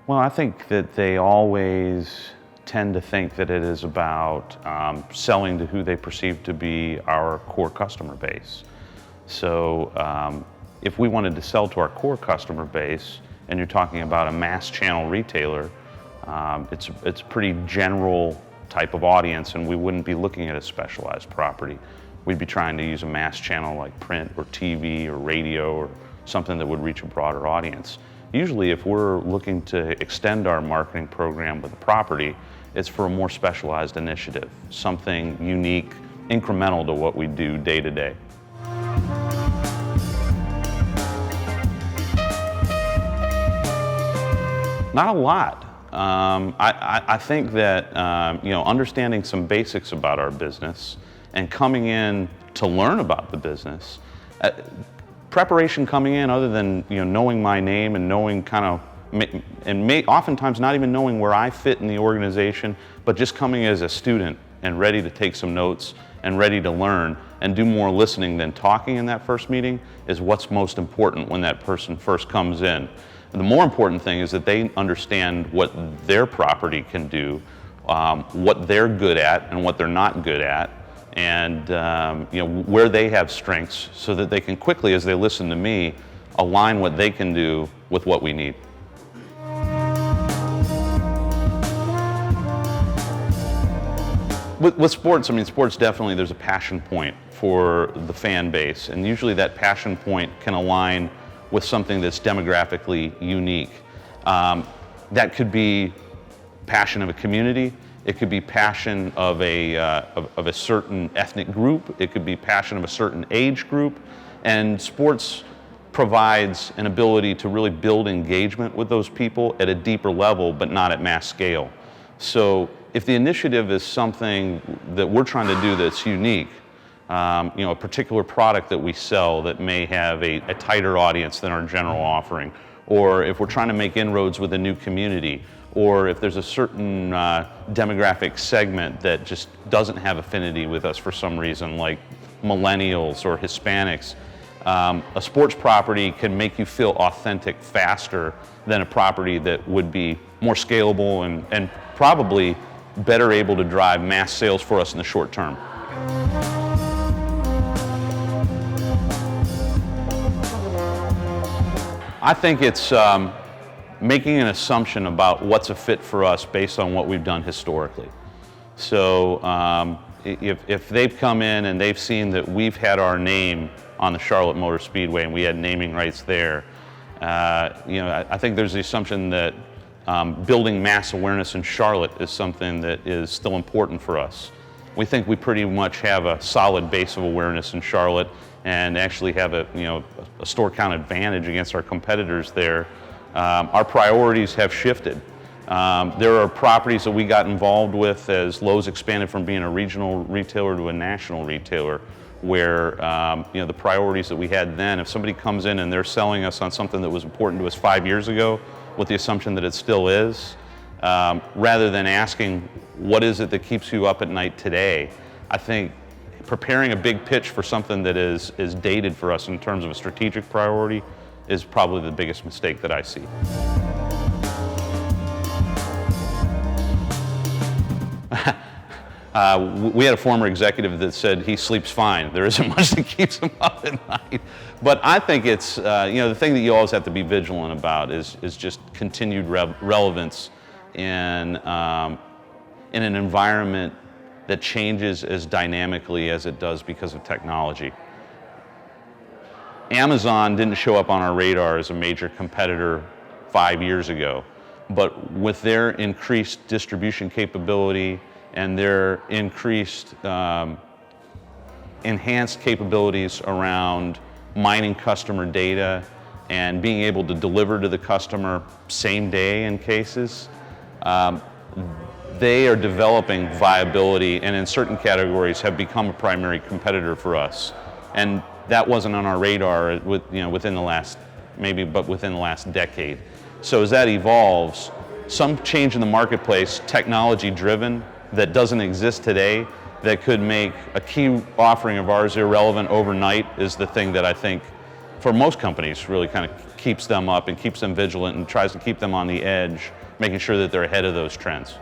Well, I think that they always tend to think that it is about selling to who they perceive to be our core customer base. So if we wanted to sell to our core customer base, and you're talking about a mass channel retailer, it's a pretty general type of audience, and we wouldn't be looking at a specialized property. We'd be trying to use a mass channel like print or TV or radio or something that would reach a broader audience. Usually if we're looking to extend our marketing program with a property, it's for a more specialized initiative, something unique, incremental to what we do day to day. Not a lot. I think that understanding some basics about our business and coming in to learn about the business, preparation coming in, other than knowing my name and knowing oftentimes not even knowing where I fit in the organization, but just coming as a student and ready to take some notes and ready to learn and do more listening than talking in that first meeting is what's most important when that person first comes in. The more important thing is that they understand what their property can do, what they're good at and what they're not good at, and where they have strengths, so that they can quickly, as they listen to me, align what they can do with what we need. With sports, sports definitely, there's a passion point for the fan base, and usually that passion point can align with something that's demographically unique. That could be passion of a community, it could be passion of a certain ethnic group, it could be passion of a certain age group, and sports provides an ability to really build engagement with those people at a deeper level, but not at mass scale. So if the initiative is something that we're trying to do that's unique, a particular product that we sell that may have a tighter audience than our general offering, or if we're trying to make inroads with a new community, or if there's a certain demographic segment that just doesn't have affinity with us for some reason, like millennials or Hispanics, a sports property can make you feel authentic faster than a property that would be more scalable and probably better able to drive mass sales for us in the short term. I think it's making an assumption about what's a fit for us based on what we've done historically. So if they've come in and they've seen that we've had our name on the Charlotte Motor Speedway and we had naming rights there, I think there's the assumption that building mass awareness in Charlotte is something that is still important for us. We think we pretty much have a solid base of awareness in Charlotte and actually have a store count advantage against our competitors there. Our priorities have shifted. There are properties that we got involved with as Lowe's expanded from being a regional retailer to a national retailer, where the priorities that we had then, if somebody comes in and they're selling us on something that was important to us 5 years ago with the assumption that it still is, rather than asking what is it that keeps you up at night today, I think preparing a big pitch for something that is dated for us in terms of a strategic priority is probably the biggest mistake that I see. We had a former executive that said he sleeps fine. There isn't much that keeps him up at night. But I think it's, the thing that you always have to be vigilant about is just continued relevance in an environment that changes as dynamically as it does because of technology. Amazon didn't show up on our radar as a major competitor 5 years ago, but with their increased distribution capability and their increased enhanced capabilities around mining customer data and being able to deliver to the customer same day in cases, they are developing viability and in certain categories have become a primary competitor for us. And that wasn't on our radar within the last decade. So as that evolves, some change in the marketplace, technology driven, that doesn't exist today, that could make a key offering of ours irrelevant overnight, is the thing that I think for most companies, really kind of keeps them up and keeps them vigilant and tries to keep them on the edge, making sure that they're ahead of those trends.